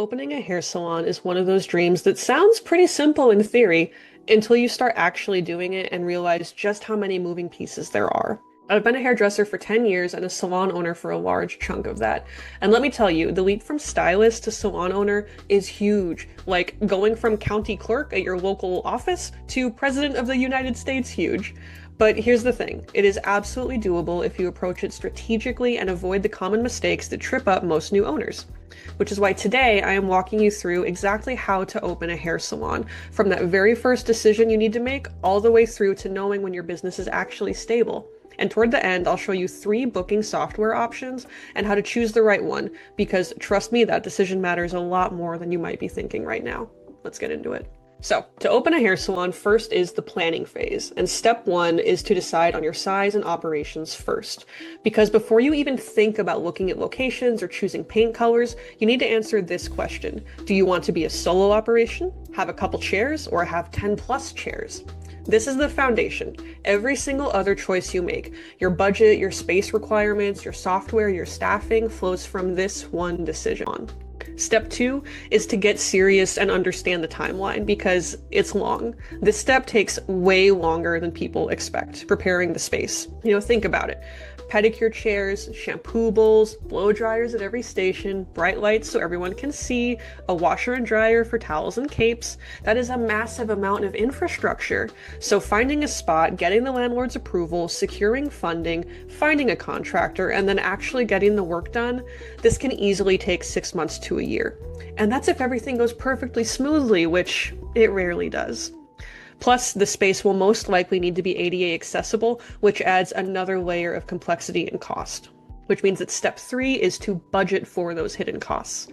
Opening a hair salon is one of those dreams that sounds pretty simple in theory until you start actually doing it and realize just how many moving pieces there are. I've been a hairdresser for 10 years and a salon owner for a large chunk of that. And let me tell you, the leap from stylist to salon owner is huge. Like going from county clerk at your local office to president of the United States, huge. But here's the thing, it is absolutely doable if you approach it strategically and avoid the common mistakes that trip up most new owners. Which is why today I am walking you through exactly how to open a hair salon, from that very first decision you need to make all the way through to knowing when your business is actually stable. And toward the end, I'll show you 3 booking software options and how to choose the right one, because trust me, that decision matters a lot more than you might be thinking right now. Let's get into it. So, to open a hair salon, first is the planning phase, and step 1 is to decide on your size and operations first. Because before you even think about looking at locations or choosing paint colors, you need to answer this question. Do you want to be a solo operation, have a couple chairs, or have 10 plus chairs? This is the foundation. Every single other choice you make, your budget, your space requirements, your software, your staffing, flows from this one decision. Step 2 is to get serious and understand the timeline, because it's long. This step takes way longer than people expect, preparing the space. Think about it. Pedicure chairs, shampoo bowls, blow dryers at every station, bright lights so everyone can see, a washer and dryer for towels and capes. That is a massive amount of infrastructure. So finding a spot, getting the landlord's approval, securing funding, finding a contractor, and then actually getting the work done, this can easily take 6 months to a year. And that's if everything goes perfectly smoothly, which it rarely does. Plus, the space will most likely need to be ADA accessible, which adds another layer of complexity and cost. Which means that step 3 is to budget for those hidden costs.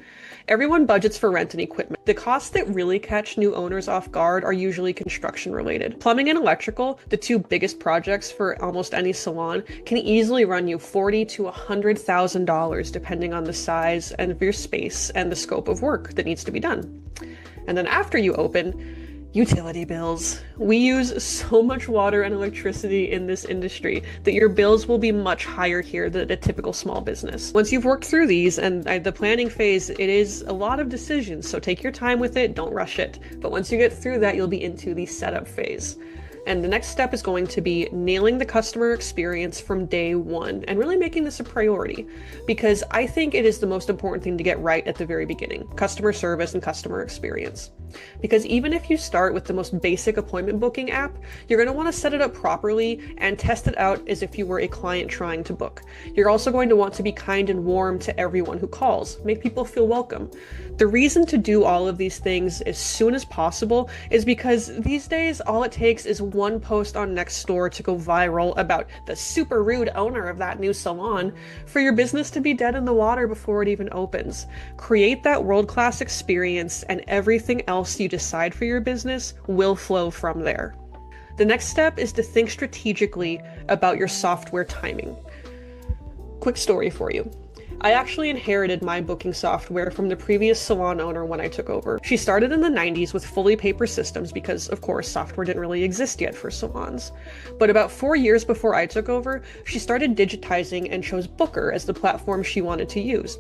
Everyone budgets for rent and equipment. The costs that really catch new owners off guard are usually construction related. Plumbing and electrical, the 2 biggest projects for almost any salon, can easily run you $40,000 to $100,000 depending on the size and of your space and the scope of work that needs to be done. And then after you open, utility bills. We use so much water and electricity in this industry that your bills will be much higher here than a typical small business. Once you've worked through these, and the planning phase, it is a lot of decisions, so take your time with it, don't rush it. But once you get through that, you'll be into the setup phase. And the next step is going to be nailing the customer experience from day 1 and really making this a priority, because I think it is the most important thing to get right at the very beginning, customer service and customer experience. Because even if you start with the most basic appointment booking app, you're going to want to set it up properly and test it out as if you were a client trying to book. You're also going to want to be kind and warm to everyone who calls, make people feel welcome. The reason to do all of these things as soon as possible is because these days all it takes is one post on Nextdoor to go viral about the super rude owner of that new salon for your business to be dead in the water before it even opens. Create that world-class experience, and everything else you decide for your business will flow from there. The next step is to think strategically about your software timing. Quick story for you. I actually inherited my booking software from the previous salon owner when I took over. She started in the 90s with fully paper systems because, of course, software didn't really exist yet for salons. But about 4 years before I took over, she started digitizing and chose Booker as the platform she wanted to use.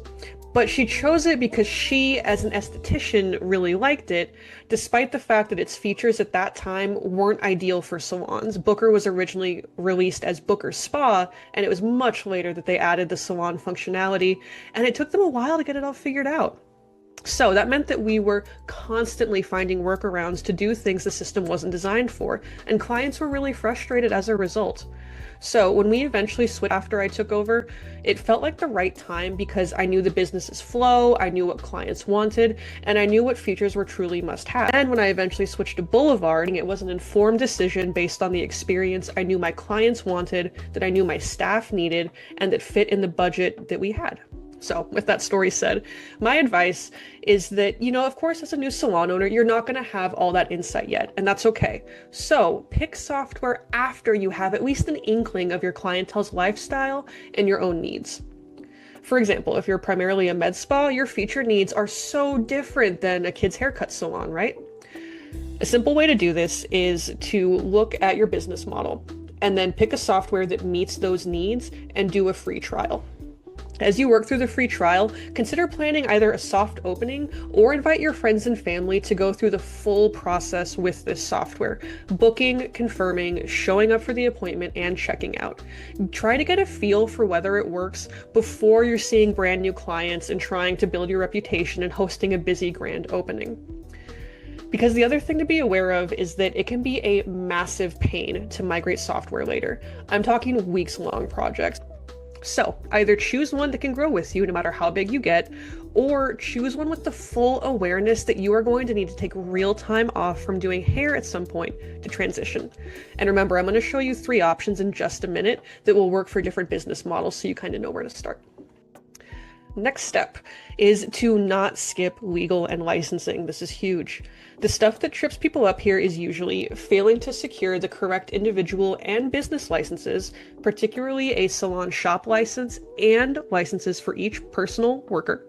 But she chose it because she, as an esthetician, really liked it, despite the fact that its features at that time weren't ideal for salons. Booker was originally released as Booker Spa, and it was much later that they added the salon functionality, and it took them a while to get it all figured out. So that meant that we were constantly finding workarounds to do things the system wasn't designed for, and clients were really frustrated as a result. So when we eventually switched after I took over, it felt like the right time because I knew the business's flow, I knew what clients wanted, and I knew what features were truly must-have. And when I eventually switched to Boulevard, it was an informed decision based on the experience I knew my clients wanted, that I knew my staff needed, and that fit in the budget that we had. So with that story said, my advice is that, of course, as a new salon owner, you're not going to have all that insight yet, and that's okay. So pick software after you have at least an inkling of your clientele's lifestyle and your own needs. For example, if you're primarily a med spa, your feature needs are so different than a kid's haircut salon, right? A simple way to do this is to look at your business model and then pick a software that meets those needs and do a free trial. As you work through the free trial, consider planning either a soft opening or invite your friends and family to go through the full process with this software: booking, confirming, showing up for the appointment, and checking out. Try to get a feel for whether it works before you're seeing brand new clients and trying to build your reputation and hosting a busy grand opening. Because the other thing to be aware of is that it can be a massive pain to migrate software later. I'm talking weeks-long projects. So either choose one that can grow with you no matter how big you get, or choose one with the full awareness that you are going to need to take real time off from doing hair at some point to transition. And remember, I'm going to show you 3 options in just a minute that will work for different business models so you kind of know where to start. Next step is to not skip legal and licensing. This is huge. The stuff that trips people up here is usually failing to secure the correct individual and business licenses, particularly a salon shop license and licenses for each personal worker.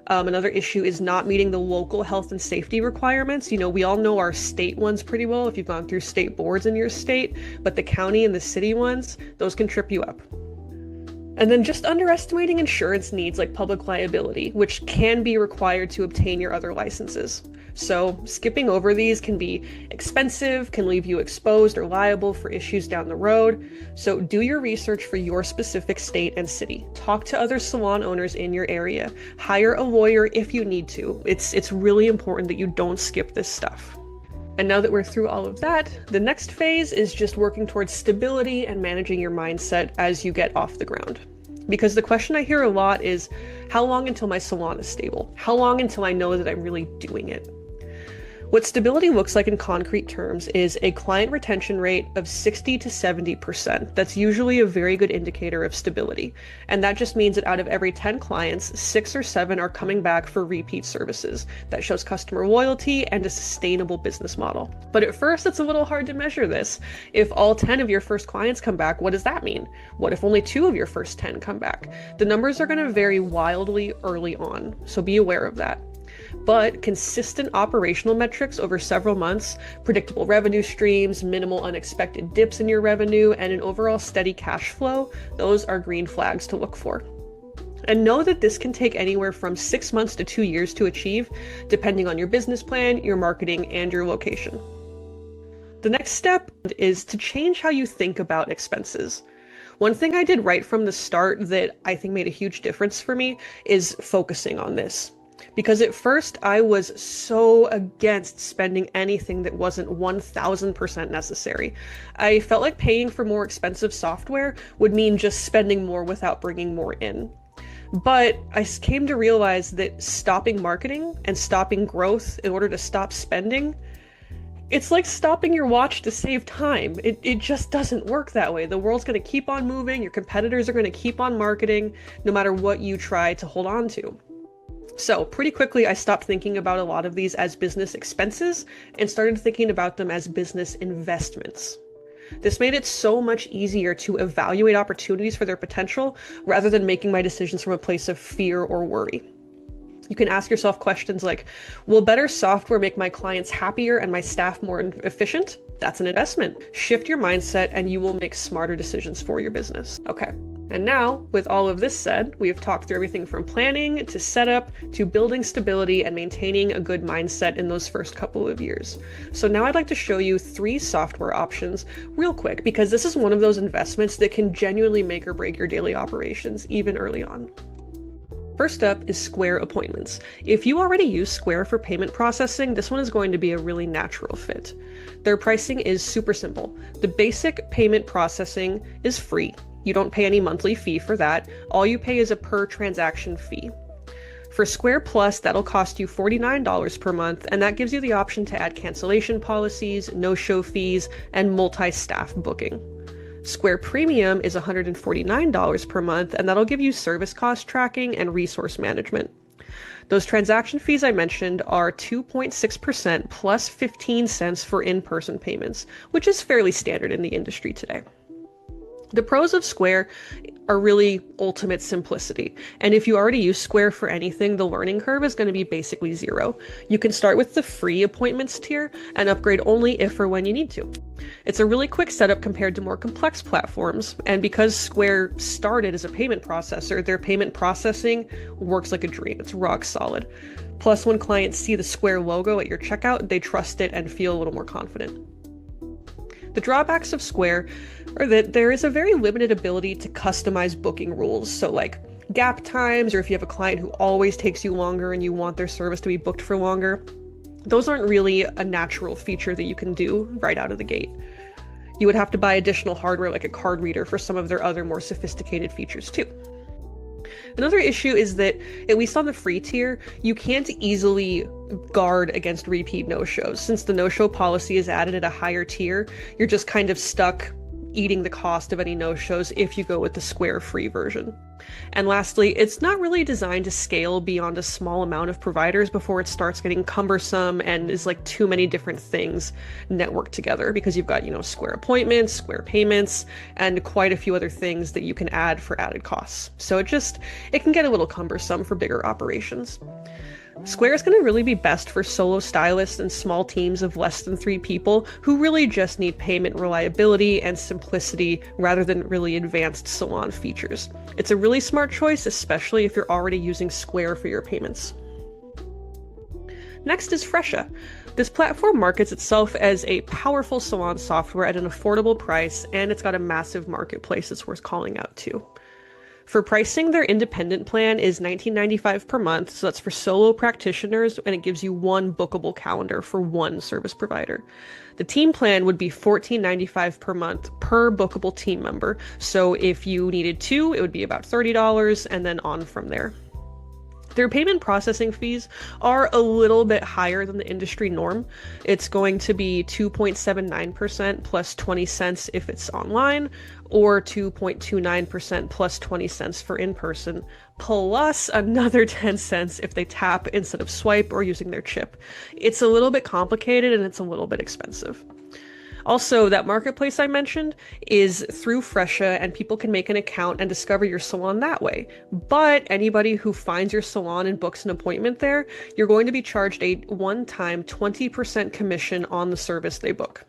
Another issue is not meeting the local health and safety requirements. You know, we all know our state ones pretty well if you've gone through state boards in your state, but the county and the city ones, those can trip you up. And then just underestimating insurance needs like public liability, which can be required to obtain your other licenses. So skipping over these can be expensive, can leave you exposed or liable for issues down the road. So do your research for your specific state and city. Talk to other salon owners in your area. Hire a lawyer if you need to. It's really important that you don't skip this stuff. And now that we're through all of that, the next phase is just working towards stability and managing your mindset as you get off the ground. Because the question I hear a lot is, how long until my salon is stable? How long until I know that I'm really doing it? What stability looks like in concrete terms is a client retention rate of 60 to 70%. That's usually a very good indicator of stability. And that just means that out of every 10 clients, 6 or 7 are coming back for repeat services. That shows customer loyalty and a sustainable business model. But at first, it's a little hard to measure this. If all 10 of your first clients come back, what does that mean? What if only 2 of your first 10 come back? The numbers are going to vary wildly early on, so be aware of that. But consistent operational metrics over several months, predictable revenue streams, minimal unexpected dips in your revenue, and an overall steady cash flow, those are green flags to look for. And know that this can take anywhere from 6 months to 2 years to achieve, depending on your business plan, your marketing, and your location. The next step is to change how you think about expenses. One thing I did right from the start that I think made a huge difference for me is focusing on this. Because at first I was so against spending anything that wasn't 1000% necessary. I felt like paying for more expensive software would mean just spending more without bringing more in. But I came to realize that stopping marketing and stopping growth in order to stop spending, it's like stopping your watch to save time. It just doesn't work that way. The world's going to keep on moving. Your competitors are going to keep on marketing no matter what you try to hold on to. So pretty quickly, I stopped thinking about a lot of these as business expenses and started thinking about them as business investments. This made it so much easier to evaluate opportunities for their potential rather than making my decisions from a place of fear or worry. You can ask yourself questions like, will better software make my clients happier and my staff more efficient? That's an investment. Shift your mindset and you will make smarter decisions for your business. Okay. And now, with all of this said, we have talked through everything from planning to setup to building stability and maintaining a good mindset in those first couple of years. So now I'd like to show you 3 software options real quick, because this is one of those investments that can genuinely make or break your daily operations, even early on. First up is Square Appointments. If you already use Square for payment processing, this one is going to be a really natural fit. Their pricing is super simple. The basic payment processing is free. You don't pay any monthly fee for that. All you pay is a per transaction fee. For Square Plus, that'll cost you $49 per month, and that gives you the option to add cancellation policies, no-show fees, and multi-staff booking. Square Premium is $149 per month, and that'll give you service cost tracking and resource management. Those transaction fees I mentioned are 2.6% plus 15 cents for in-person payments, which is fairly standard in the industry today. The pros of Square are really ultimate simplicity. And if you already use Square for anything, the learning curve is going to be basically zero. You can start with the free appointments tier and upgrade only if or when you need to. It's a really quick setup compared to more complex platforms, and because Square started as a payment processor, their payment processing works like a dream. It's rock solid. Plus, when clients see the Square logo at your checkout, they trust it and feel a little more confident. The drawbacks of Square are that there is a very limited ability to customize booking rules. So like gap times, or if you have a client who always takes you longer and you want their service to be booked for longer, those aren't really a natural feature that you can do right out of the gate. You would have to buy additional hardware like a card reader for some of their other more sophisticated features too. Another issue is that, at least on the free tier, you can't easily guard against repeat no-shows. Since the no-show policy is added at a higher tier, you're just kind of stuck eating the cost of any no-shows if you go with the Square free version. And lastly, it's not really designed to scale beyond a small amount of providers before it starts getting cumbersome and is like too many different things networked together, because you've got, Square appointments, Square payments, and quite a few other things that you can add for added costs. So it can get a little cumbersome for bigger operations. Square is going to really be best for solo stylists and small teams of less than 3 people who really just need payment reliability and simplicity rather than really advanced salon features. It's a really smart choice, especially if you're already using Square for your payments. Next is Fresha. This platform markets itself as a powerful salon software at an affordable price, and it's got a massive marketplace that's worth calling out too. For pricing, their independent plan is $19.95 per month, so that's for solo practitioners, and it gives you one bookable calendar for one service provider. The team plan would be $14.95 per month per bookable team member, so if you needed 2, it would be about $30, and then on from there. Their payment processing fees are a little bit higher than the industry norm. It's going to be 2.79% plus 20 cents if it's online, or 2.29% plus 20 cents for in-person, plus another 10 cents if they tap instead of swipe or using their chip. It's a little bit complicated and it's a little bit expensive. Also, that marketplace I mentioned is through Fresha, and people can make an account and discover your salon that way. But anybody who finds your salon and books an appointment there, you're going to be charged a one-time 20% commission on the service they book.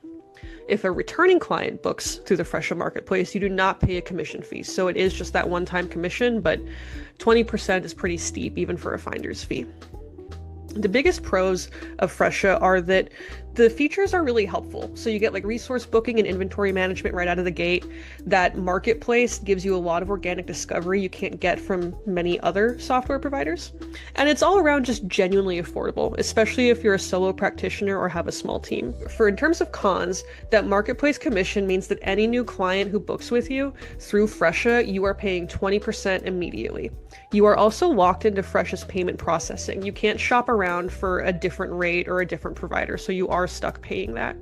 If a returning client books through the Fresha marketplace, you do not pay a commission fee. So it is just that one-time commission, but 20% is pretty steep even for a finder's fee. The biggest pros of Fresha are that the features are really helpful. So you get like resource booking and inventory management right out of the gate. That marketplace gives you a lot of organic discovery you can't get from many other software providers. And it's all around just genuinely affordable, especially if you're a solo practitioner or have a small team. In terms of cons, that marketplace commission means that any new client who books with you through Fresha, you are paying 20% immediately. You are also locked into Fresha's payment processing. You can't shop around for a different rate or a different provider, so you are stuck paying that.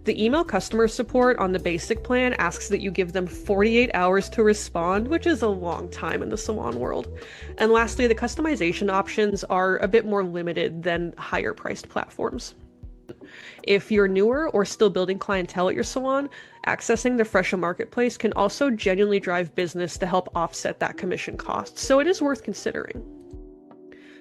The email customer support on the basic plan asks that you give them 48 hours to respond, which is a long time in the salon world. And lastly, the customization options are a bit more limited than higher priced platforms. If you're newer or still building clientele at your salon, accessing the Fresha marketplace can also genuinely drive business to help offset that commission cost, so it is worth considering.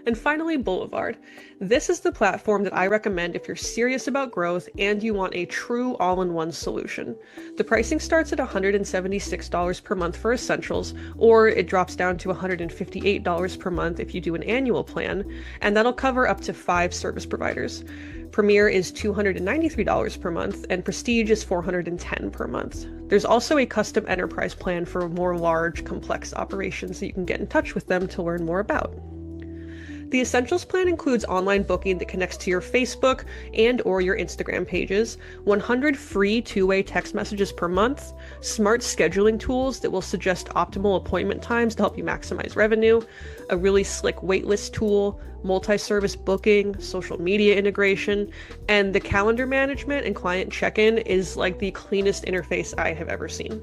And finally, Boulevard. This is the platform that I recommend if you're serious about growth and you want a true all-in-one solution. The pricing starts at $176 per month for essentials, or it drops down to $158 per month if you do an annual plan, and that'll cover up to 5 service providers. Premier is $293 per month, and Prestige is $410 per month. There's also a custom enterprise plan for more large, complex operations that you can get in touch with them to learn more about. The Essentials plan includes online booking that connects to your Facebook and or your Instagram pages, 100 free two-way text messages per month, smart scheduling tools that will suggest optimal appointment times to help you maximize revenue, a really slick waitlist tool, multi-service booking, social media integration, and the calendar management and client check-in is like the cleanest interface I have ever seen.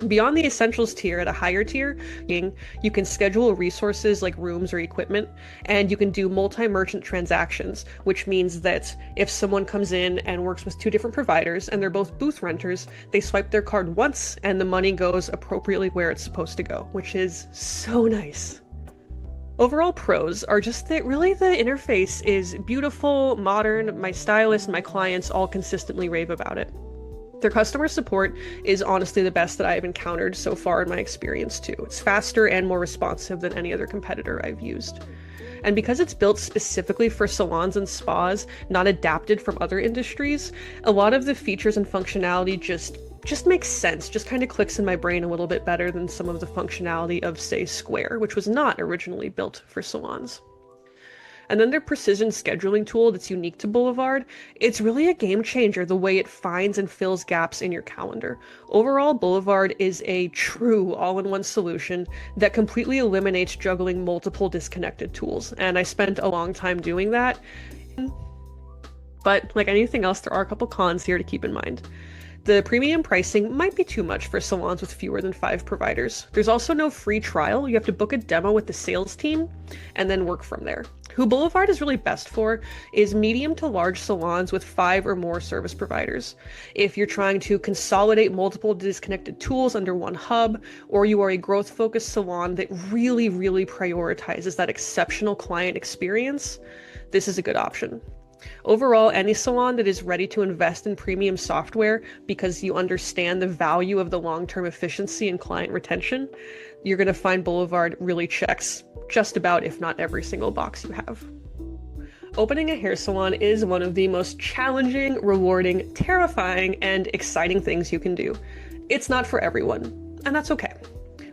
Beyond the essentials tier, at a higher tier, you can schedule resources like rooms or equipment, and you can do multi-merchant transactions, which means that if someone comes in and works with two different providers and they're both booth renters, they swipe their card once and the money goes appropriately where it's supposed to go, which is so nice. Overall pros are just that really the interface is beautiful, modern, my stylist and my clients all consistently rave about it. Their customer support is honestly the best that I've encountered so far in my experience too. It's faster and more responsive than any other competitor I've used. And because it's built specifically for salons and spas, not adapted from other industries, a lot of the features and functionality just makes sense, just kind of clicks in my brain a little bit better than some of the functionality of, say, Square, which was not originally built for salons. And then their precision scheduling tool that's unique to Boulevard, it's really a game changer the way it finds and fills gaps in your calendar. Overall, Boulevard is a true all-in-one solution that completely eliminates juggling multiple disconnected tools, and I spent a long time doing that. But like anything else, there are a couple cons here to keep in mind. The premium pricing might be too much for salons with fewer than 5 providers. There's also no free trial. You have to book a demo with the sales team and then work from there. Who Boulevard is really best for is medium to large salons with 5 or more service providers. If you're trying to consolidate multiple disconnected tools under one hub, or you are a growth-focused salon that really, really prioritizes that exceptional client experience, this is a good option. Overall, any salon that is ready to invest in premium software because you understand the value of the long-term efficiency and client retention, you're going to find Boulevard really checks just about, if not every single box you have. Opening a hair salon is one of the most challenging, rewarding, terrifying, and exciting things you can do. It's not for everyone, and that's okay.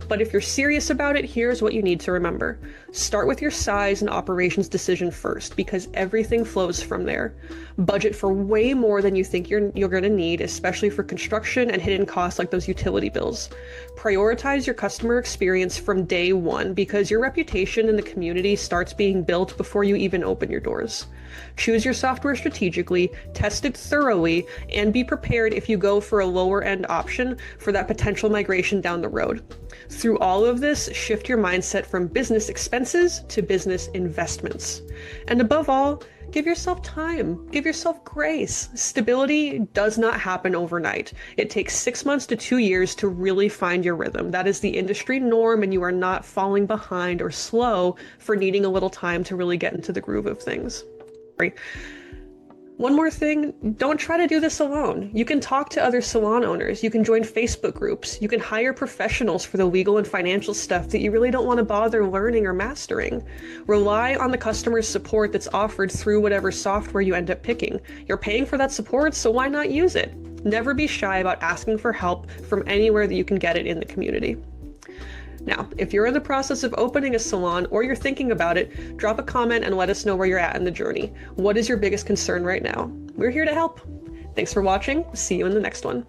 But if you're serious about it, here's what you need to remember. Start with your size and operations decision first, because everything flows from there. Budget for way more than you think you're going to need, especially for construction and hidden costs like those utility bills. Prioritize your customer experience from day one, because your reputation in the community starts being built before you even open your doors. Choose your software strategically, test it thoroughly, and be prepared if you go for a lower end option for that potential migration down the road. Through all of this, shift your mindset from business expenses to business investments. And above all, give yourself time, give yourself grace. Stability does not happen overnight. It takes 6 months to 2 years to really find your rhythm. That is the industry norm, and you are not falling behind or slow for needing a little time to really get into the groove of things. One more thing, don't try to do this alone. You can talk to other salon owners, you can join Facebook groups, you can hire professionals for the legal and financial stuff that you really don't want to bother learning or mastering. Rely on the customer support that's offered through whatever software you end up picking. You're paying for that support, so why not use it? Never be shy about asking for help from anywhere that you can get it in the community. Now, if you're in the process of opening a salon or you're thinking about it, drop a comment and let us know where you're at in the journey. What is your biggest concern right now? We're here to help. Thanks for watching. See you in the next one.